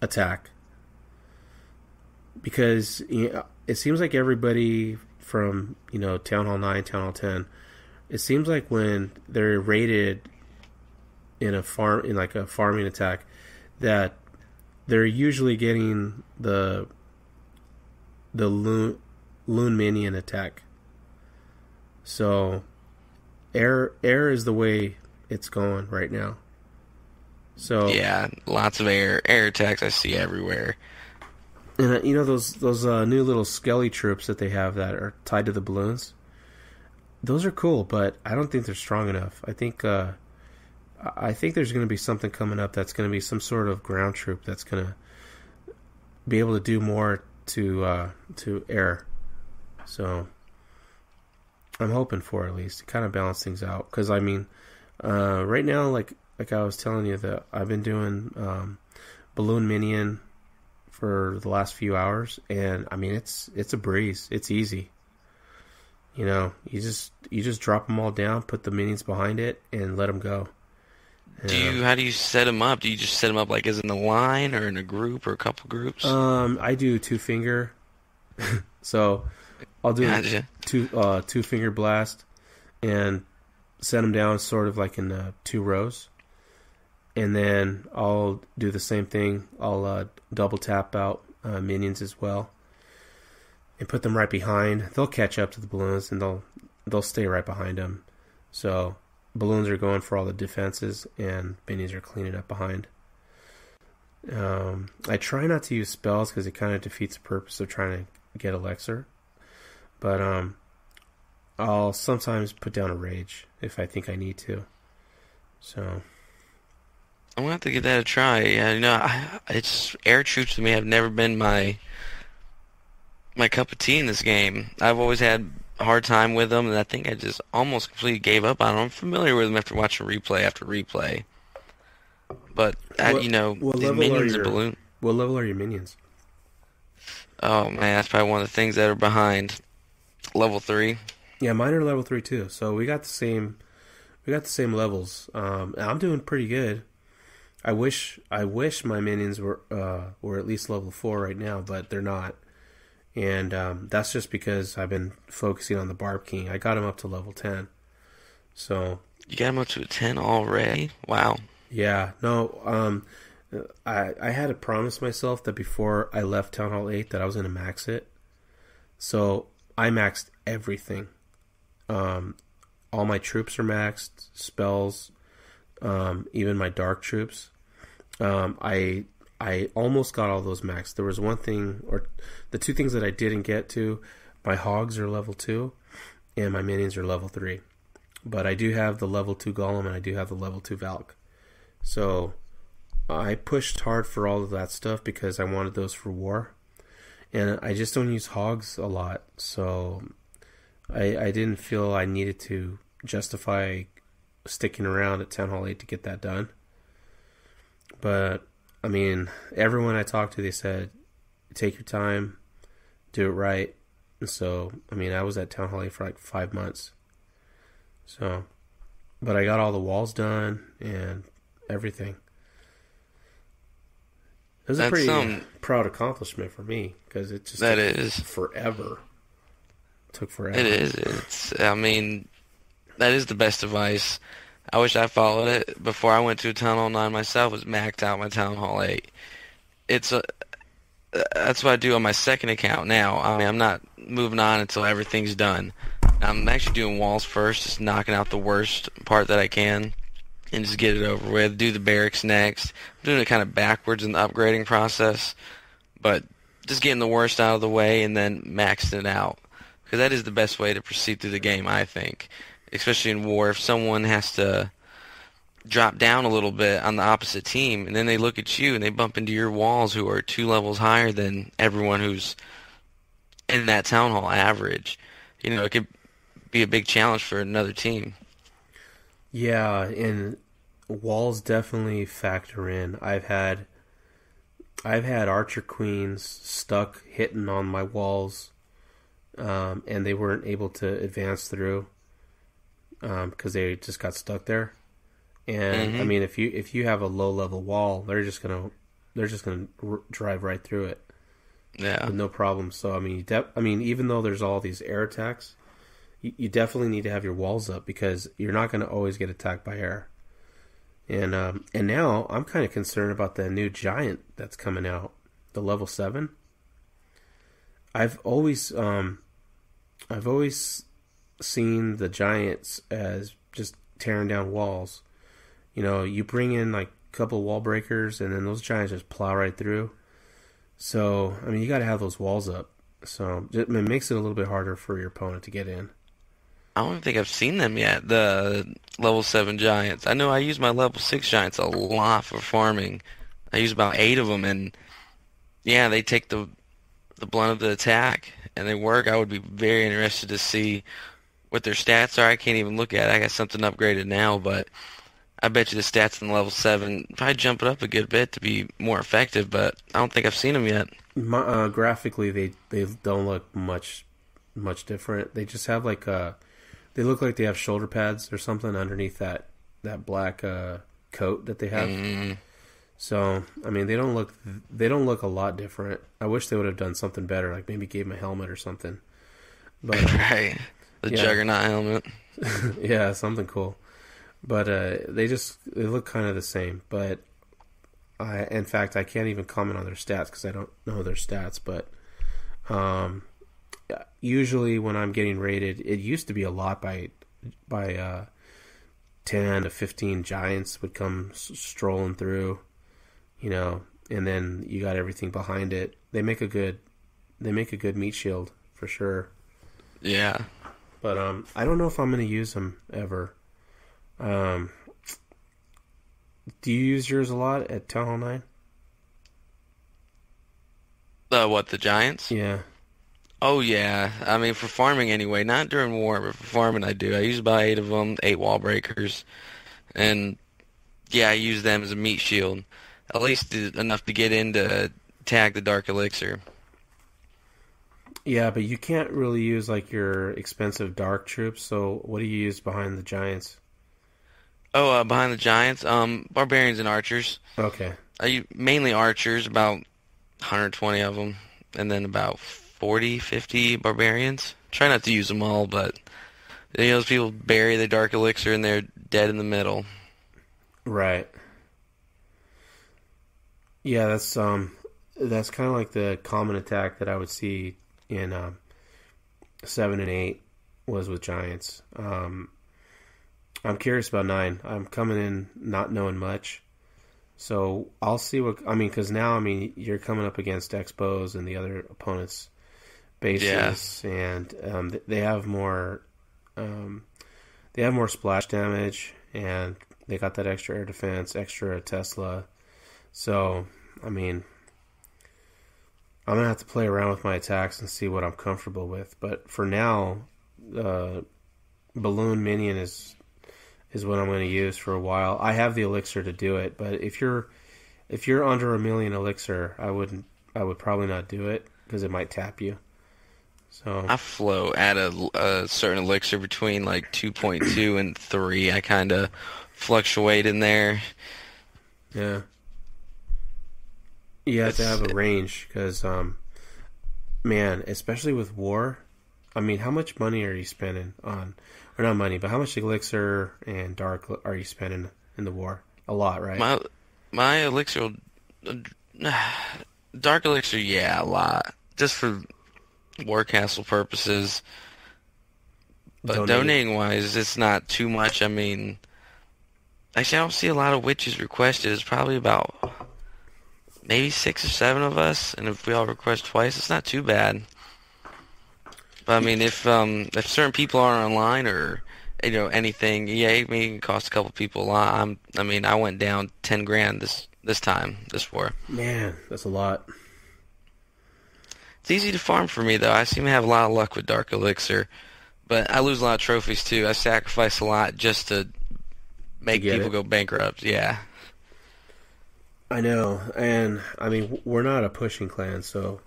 attack. Because it seems like everybody from, Town Hall 9, Town Hall 10, it seems like when they're raided in a farming attack, that they're usually getting the loon minion attack. So air is the way it's going right now. So yeah, lots of air attacks I see everywhere. And those new little skelly troops that they have that are tied to the balloons, those are cool, but I don't think they're strong enough. I think there's going to be something coming up that's going to be some sort of ground troop that's going to be able to do more to air. So I'm hoping for, at least, to kind of balance things out. Because I mean, right now, like I was telling you, that I've been doing balloon minion for the last few hours, and I mean it's a breeze. It's easy. You just drop them all down, put the minions behind it, and let them go. How do you set them up? Do you just set them up like as in a line or in a group or a couple groups? I do 2-finger. So I'll do Gotcha. 2-finger blast and set them down sort of like in 2 rows. And then I'll do the same thing. I'll double tap out minions as well and put them right behind. They'll catch up to the balloons, and they'll stay right behind them. So balloons are going for all the defenses, and minions are cleaning up behind. I try not to use spells because it kind of defeats the purpose of trying to get elixir. But I'll sometimes put down a rage if I think I need to. So I'm gonna have to give that a try. Yeah, it's air troops to me have never been my cup of tea in this game. I've always had a hard time with them, and I think I just almost completely gave up on them. I'm familiar with them after watching replay after replay. But the minions and balloon. What level are your minions? Oh man, that's probably one of the things that are behind. Level 3. Yeah, mine are level 3 too. So we got the same levels. I'm doing pretty good. I wish my minions were at least level 4 right now, but they're not. And that's just because I've been focusing on the Barb King. I got him up to level 10. So you got him up to a 10 already? Wow. Yeah. No. I had to promise myself that before I left Town Hall 8 that I was going to max it. So I maxed everything. All my troops are maxed, spells, even my dark troops. I almost got all those maxed. There was one thing, or the two things that I didn't get to. My hogs are level 2, and my minions are level 3. But I do have the level 2 golem, and I do have the level 2 Valk. So I pushed hard for all of that stuff because I wanted those for war. And I just don't use hogs a lot, so I didn't feel I needed to justify sticking around at Town Hall 8 to get that done. But, I mean, everyone I talked to, they said, take your time, do it right. And so, I mean, I was at Town Hall 8 for like 5 months. So, but I got all the walls done and everything. It was a pretty proud accomplishment for me because it just took forever. It took forever. It is. I mean, that is the best advice. I wish I followed it before I went to Town Hall 9 myself. Was maxed out my Town Hall 8. That's what I do on my second account now. I mean, I'm not moving on until everything's done. I'm actually doing walls first, just knocking out the worst part that I can, and just get it over with. Do the barracks next. I'm doing it kind of backwards in the upgrading process, but just getting the worst out of the way and then maxing it out. Because that is the best way to proceed through the game, I think. Especially in war, if someone has to drop down a little bit on the opposite team, and then they look at you and they bump into your walls who are 2 levels higher than everyone who's in that town hall average. You know, it could be a big challenge for another team. Yeah, and walls definitely factor in. I've had archer queens stuck hitting on my walls, and they weren't able to advance through because they just got stuck there. And I mean, if you have a low level wall, they're just gonna drive right through it. Yeah, with no problem. So I mean, even though there's all these air attacks, you definitely need to have your walls up because you're not going to always get attacked by air. And now I'm kind of concerned about the new giant that's coming out, the level 7. I've always seen the giants as just tearing down walls. You know, you bring in like a couple wall breakers, and then those giants just plow right through. So, I mean, you got to have those walls up. So, it makes it a little bit harder for your opponent to get in. I don't think I've seen them yet, the level 7 giants. I know I use my level 6 giants a lot for farming. I use about 8 of them, and yeah, they take the blunt of the attack, and they work. I would be very interested to see what their stats are. I can't even look at it. I got something upgraded now, but I bet you the stats in level 7 probably jump it up a good bit to be more effective, but I don't think I've seen them yet. Graphically, they don't look much different. They just have like they look like they have shoulder pads or something underneath that black coat that they have. Mm-hmm. So I mean, they don't look a lot different. I wish they would have done something better, like maybe gave them a helmet or something. But right, the Juggernaut helmet. Yeah, something cool. But they look kind of the same. But in fact, I can't even comment on their stats because I don't know their stats. But usually when I'm getting rated, it used to be a lot by 10 to 15 giants would come strolling through, you know, and then you got everything behind it. They make a good meat shield for sure. Yeah. But I don't know if I'm going to use them ever. Do you use yours a lot at Town Hall 9? The giants? Yeah. Oh, yeah. I mean, for farming anyway. Not during war, but for farming I do. I use about 8 of them, 8 wall breakers. And, yeah, I use them as a meat shield. At least enough to get in to tag the Dark Elixir. Yeah, but you can't really use, like, your expensive dark troops, so what do you use behind the giants? Oh, behind the giants? Barbarians and archers. Okay. I use mainly archers, about 120 of them, and then about 40, 50 barbarians. Try not to use them all, but you know, those people bury the Dark Elixir and they're dead in the middle. Right. Yeah, that's kind of like the common attack that I would see in 7 and 8 was with Giants. I'm curious about 9. I'm coming in not knowing much. So I'll see because now, you're coming up against Expos and the other opponents' bases, and they have more splash damage, and they got that extra air defense, extra Tesla. So, I'm going to have to play around with my attacks and see what I'm comfortable with. But for now, Balloon Minion is what I'm going to use for a while. I have the elixir to do it, but if you're under 1 million elixir, I would probably not do it because it might tap you. So I flow at a certain elixir between like 2.2 and 3. I kind of fluctuate in there. Yeah. You have to have a range because, man, especially with war, how much money are you spending on, or not money, but how much elixir and dark are you spending in the war? A lot, right? My elixir, dark elixir, yeah, a lot, just for war castle purposes. But donating wise, it's not too much. Actually, I don't see a lot of witches requested. It's probably about maybe 6 or 7 of us, and if we all request twice, it's not too bad. But if certain people aren't online or anything, yeah, it may cost a couple people a lot. I went down 10 grand this time, this war. Man, that's a lot. It's easy to farm for me though. I seem to have a lot of luck with dark elixir, but I lose a lot of trophies too. I sacrifice a lot just to make people go bankrupt. Yeah. I know, and we're not a pushing clan, so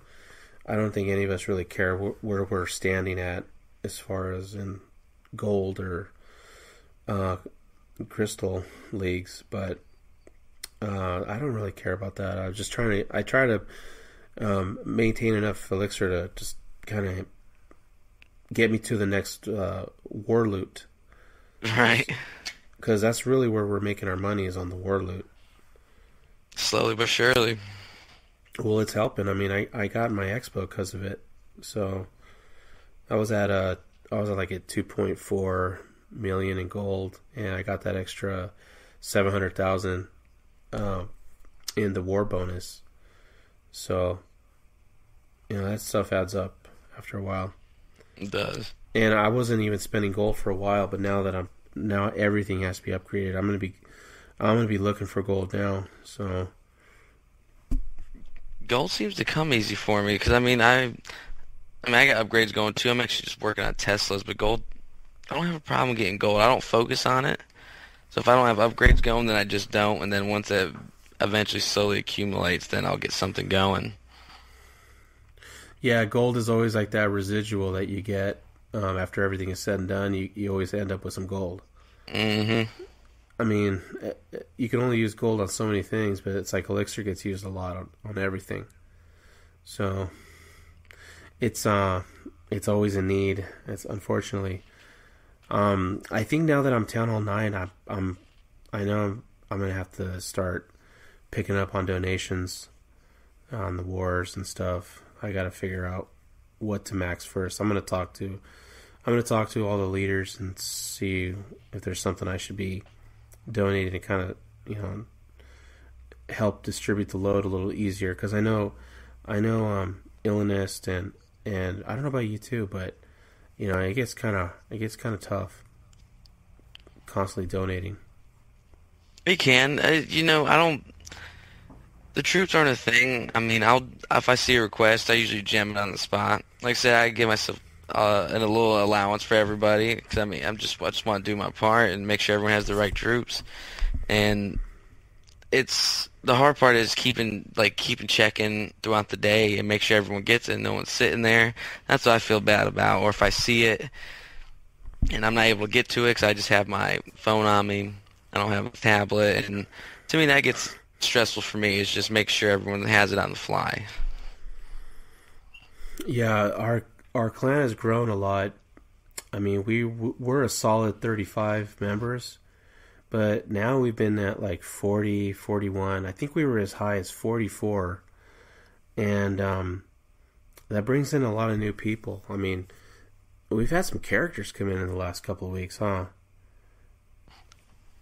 I don't think any of us really care where we're standing at as far as in gold or crystal leagues, but I don't really care about that. I try to maintain enough elixir to just kind of get me to the next war loot, right? Because that's really where we're making our money, is on the war loot. Slowly but surely. Well, it's helping. I got my expo because of it. So I was at 2.4 million in gold, and I got that extra 700,000 in the war bonus. So that stuff adds up after a while. It does. And I wasn't even spending gold for a while, but now everything has to be upgraded. I'm gonna be looking for gold now. So gold seems to come easy for me because I got upgrades going too. I'm actually just working on Teslas, but gold, I don't have a problem getting gold. I don't focus on it. So if I don't have upgrades going, then I just don't. And then once it eventually slowly accumulates, then I'll get something going. Yeah, gold is always like that residual that you get after everything is said and done. You always end up with some gold. Mm-hmm. You can only use gold on so many things, but it's like elixir gets used a lot on everything. So it's always a need. It's unfortunately. I think now that I'm Town Hall 9, I know I'm gonna have to start picking up on donations on the wars and stuff. I got to figure out what to max first. I'm gonna talk to all the leaders and see if there's something I should be donating to kind of help distribute the load a little easier, because I know Illnist and I don't know about you too, but it gets kind of tough constantly donating. It can. I don't. The troops aren't a thing. If I see a request, I usually jam it on the spot. Like I said, I give myself a little allowance for everybody, because I just want to do my part and make sure everyone has the right troops. And it's the hard part is keeping checking throughout the day and make sure everyone gets it and no one's sitting there. That's what I feel bad about. Or if I see it and I'm not able to get to it because I just have my phone on me, I don't have a tablet, and to me that gets stressful for me. Is just make sure everyone has it on the fly. Yeah, our clan has grown a lot. We're a solid 35 members, but now we've been at like 40, 41. I think we were as high as 44, and that brings in a lot of new people. we've had some characters come in the last couple of weeks, huh?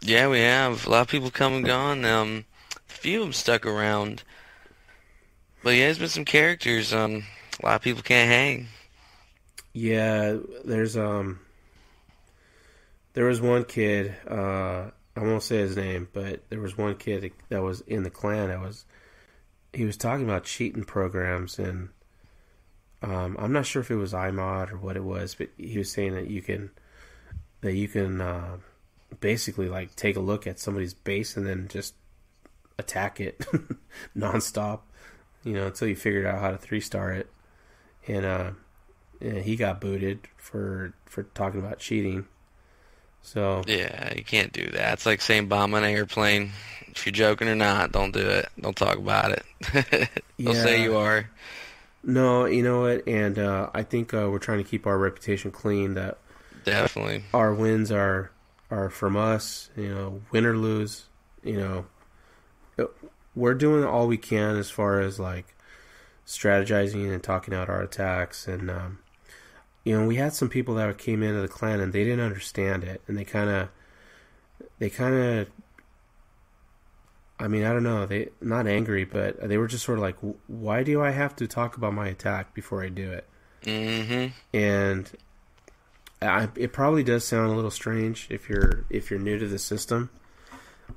Yeah, we have. A lot of people come and gone. A few of them stuck around. But yeah, there's been some characters. A lot of people can't hang. Yeah, there was one kid, I won't say his name, but there was one kid that was in the clan he was talking about cheating programs, and I'm not sure if it was iMod or what it was, but he was saying that you can basically like take a look at somebody's base and then just attack it nonstop, until you figured out how to 3-star it. And he got booted for talking about cheating. So Yeah, you can't do that. It's like saying bomb an airplane. If you're joking or not, don't do it. Don't talk about it. They'll say you are. No, you know what? And I think we're trying to keep our reputation clean. That Definitely. our wins are from us. Win or lose. We're doing all we can as far as like strategizing and talking out our attacks. And we had some people that came into the clan and they didn't understand it, and they kind of. I mean, I don't know. They not angry, but they were just sort of like, "Why do I have to talk about my attack before I do it?" Mm-hmm. And it probably does sound a little strange if you're new to the system,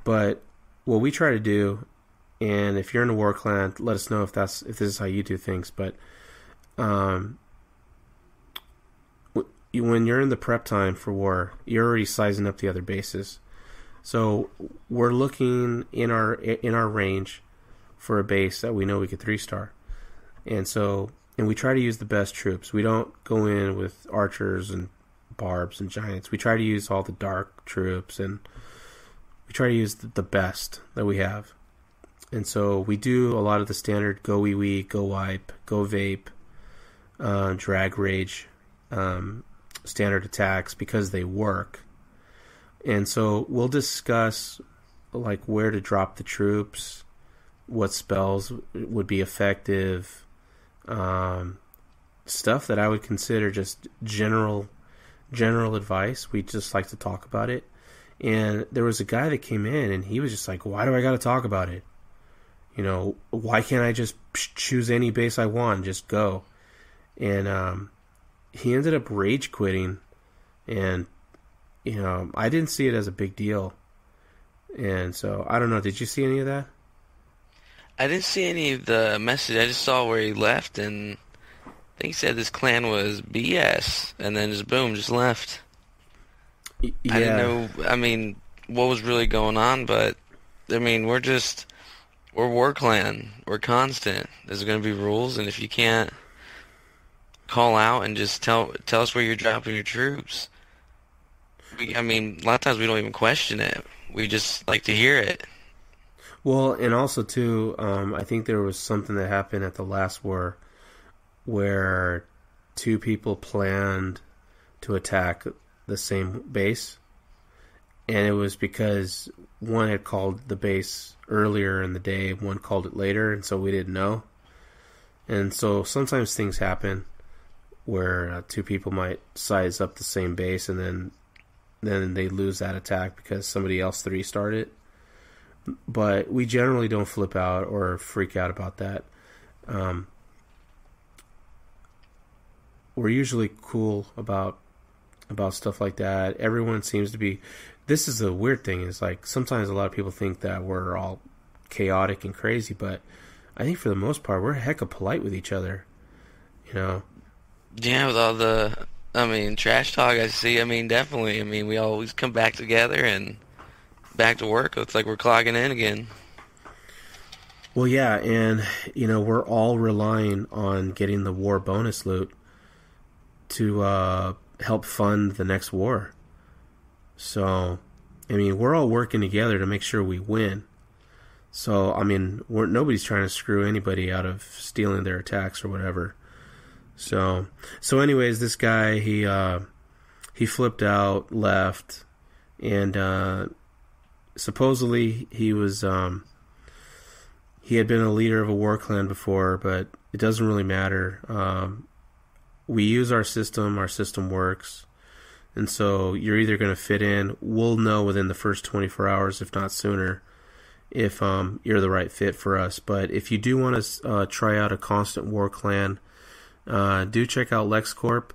but what we try to do, and if you're in a war clan, let us know if this is how you do things. But when you're in the prep time for war, you're already sizing up the other bases. So we're looking in our range for a base that we know we could 3-star, and we try to use the best troops. We don't go in with archers and barbs and giants. We try to use all the dark troops, and we try to use the best that we have. And so we do a lot of the standard go wee wee, go wipe, go vape, drag rage, standard attacks because they work. And so we'll discuss like where to drop the troops, what spells would be effective, stuff that I would consider just general advice. We just like to talk about it. And there was a guy that came in and he was just like, "Why do I got to talk about it? Why can't I just choose any base I want and just go?" And he ended up rage quitting, and I didn't see it as a big deal. And so, I don't know, did you see any of that? I didn't see any of the message. I just saw where he left, and I think he said this clan was BS, and then just boom, just left. Yeah. I didn't know, what was really going on, but, we're war clan. We're constant. There's going to be rules, and if you can't call out and just tell us where you're dropping your troops, a lot of times we don't even question it. We just like to hear it. Well, and also, too, I think there was something that happened at the last war where 2 people planned to attack the same base. And it was because one had called the base earlier in the day, one called it later, and so we didn't know. And so sometimes things happen where 2 people might size up the same base, and then they lose that attack because somebody else 3-starred it. But we generally don't flip out or freak out about that. We're usually cool about stuff like that. Everyone seems to be. This is the weird thing, is like sometimes a lot of people think that we're all chaotic and crazy, but I think for the most part we're hecka polite with each other. Yeah, with all the trash talk I see, definitely. We always come back together and back to work. It's like we're clogging in again. Well, yeah, and, we're all relying on getting the war bonus loot to help fund the next war. So, we're all working together to make sure we win. So, nobody's trying to screw anybody out of stealing their attacks or whatever. So anyways, this guy, he flipped out, left, and supposedly he was he had been a leader of a war clan before, but it doesn't really matter. we use our system works, and so you're either going to fit in. We'll know within the first 24 hours, if not sooner, if you're the right fit for us. But if you do want to try out a Constant War clan, do check out Lexcorp.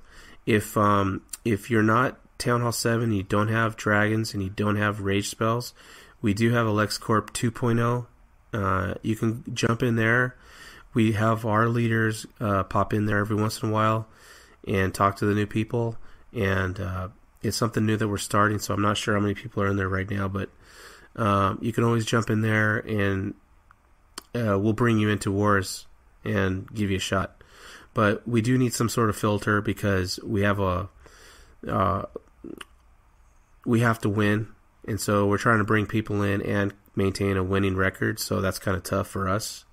If you're not Town Hall 7, you don't have dragons, and you don't have rage spells, we do have a Lexcorp 2.0. You can jump in there. We have our leaders pop in there every once in a while and talk to the new people. And it's something new that we're starting, so I'm not sure how many people are in there right now, but you can always jump in there, and we'll bring you into wars and give you a shot. But we do need some sort of filter, because we have we have to win, and so we're trying to bring people in and maintain a winning record, so that's kind of tough for us.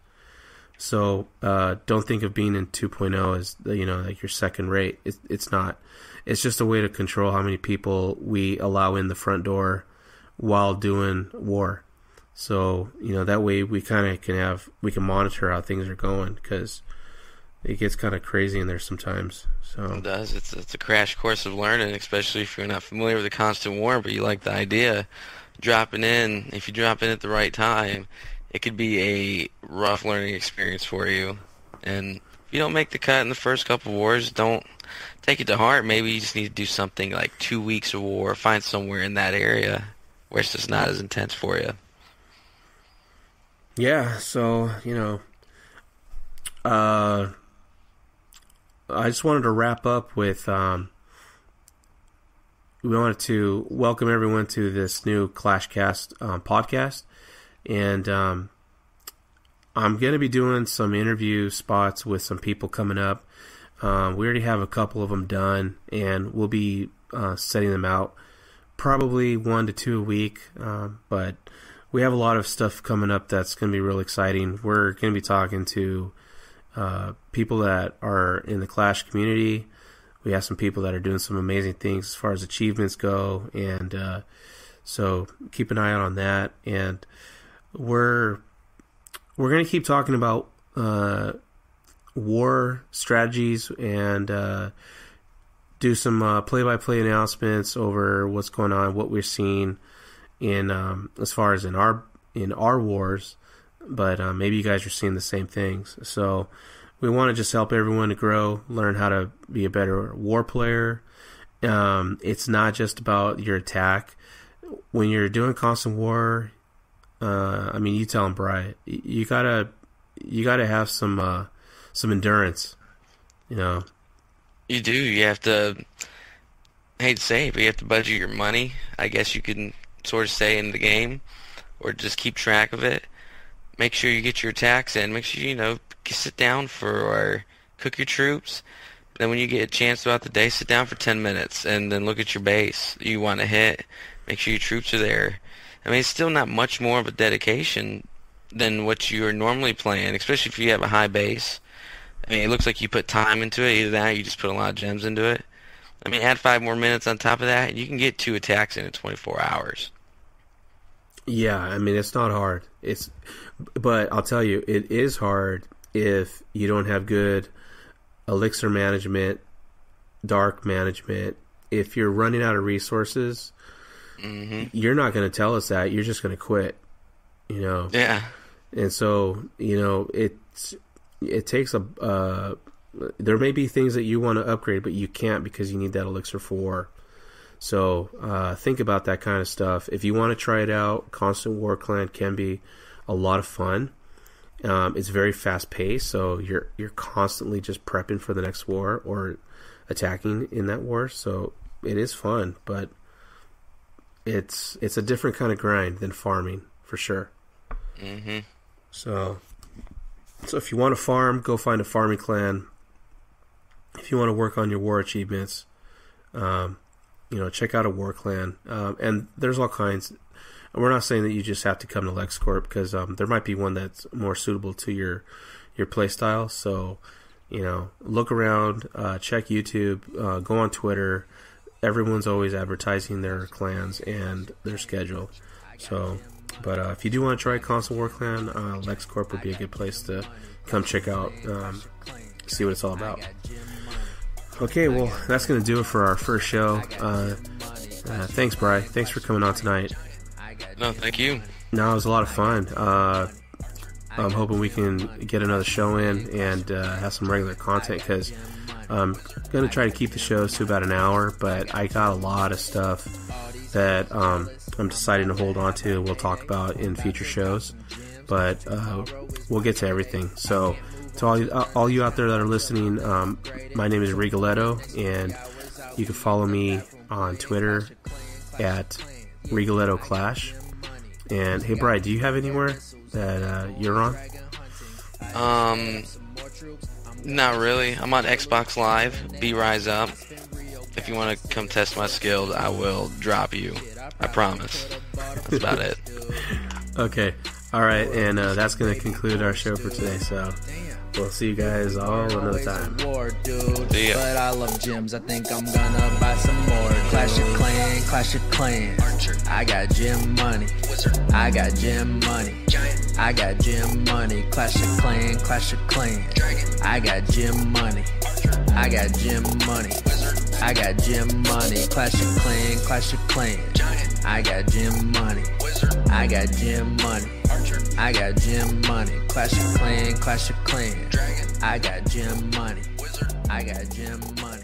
So don't think of being in 2.0 as like your second rate. It's not. It's just a way to control how many people we allow in the front door while doing war. So that way we kind of can monitor how things are going, because it gets kind of crazy in there sometimes. So it does. It's a crash course of learning, especially if you're not familiar with the Constant War, but you like the idea. Dropping in, if you drop in at the right time, it could be a rough learning experience for you. And if you don't make the cut in the first couple of wars, don't take it to heart. Maybe you just need to do something like 2 weeks of war, find somewhere in that area where it's just not as intense for you. Yeah, so, I just wanted to wrap up with, we wanted to welcome everyone to this new ClashCast podcast. And I'm going to be doing some interview spots with some people coming up. We already have a couple of them done, and we'll be setting them out probably 1 to 2 a week. But we have a lot of stuff coming up that's going to be real exciting. We're going to be talking to people that are in the Clash community. We have some people that are doing some amazing things as far as achievements go, and so keep an eye out on that. And we're going to keep talking about war strategies and do some play-by-play announcements over what's going on, what we're seeing in as far as in our wars. But maybe you guys are seeing the same things. So we want to just help everyone to grow, learn how to be a better war player. It's not just about your attack. When you're doing constant war, you tell them, Bri, you gotta have some endurance. You do. You have to. I hate to say it, but you have to budget your money. I guess you can sort of say in the game, or just keep track of it. Make sure you get your attacks in. Make sure sit down or cook your troops. Then when you get a chance throughout the day, sit down for 10 minutes and then look at your base you want to hit. Make sure your troops are there. It's still not much more of a dedication than what you are normally playing, especially if you have a high base. It looks like you put time into it. Either that or you just put a lot of gems into it. Add 5 more minutes on top of that, and you can get 2 attacks in 24 hours. Yeah, it's not hard. But I'll tell you, it is hard if you don't have good elixir management, dark management. If you're running out of resources, you're not going to tell us that. You're just going to quit. Yeah. And so it takes there may be things that you want to upgrade, but you can't because you need that elixir for war. So think about that kind of stuff. If you want to try it out, Constant War Clan can be a lot of fun. It's very fast paced, so you're constantly just prepping for the next war or attacking in that war. So it is fun, but it's a different kind of grind than farming for sure. Mm-hmm. So if you want to farm, go find a farming clan. If you want to work on your war achievements, check out a war clan. And there's all kinds. We're not saying that you just have to come to Lexcorp, because there might be one that's more suitable to your play style. So, look around, check YouTube, go on Twitter. Everyone's always advertising their clans and their schedule. So, but if you do want to try Constant War Clan, Lexcorp would be a good place to come check out, see what it's all about. Okay, well, that's going to do it for our first show. Thanks, Bri. Thanks for coming on tonight. No, thank you. No, it was a lot of fun. I'm hoping we can get another show in and have some regular content, because I'm going to try to keep the shows to about an hour, but I got a lot of stuff that I'm deciding to hold on to and we'll talk about in future shows. But we'll get to everything. So to all you out there that are listening, my name is Rigoletto, and you can follow me on Twitter at Rigoletto Clash. And hey, Bri, do you have anywhere that you're on? Not really. I'm on Xbox Live. Rise Up. If you want to come test my skills, I will drop you. I promise. That's about it. Okay. All right, and that's going to conclude our show for today. So we'll see you guys all another time. See ya. But I love gyms. I think I'm gonna buy some more. Clash of Clan, Clash of Clans. I got gym money. I got gym money. I got gym money. Clash of Clan, Clash of Clans. I got gym money. I got gym money. I got gym money. Clash of Clan, Clash of Clans. I got gym money. I got gym money. I got gym money. Clash of Clan, Clash of Clans. I got gym money. I got gym money.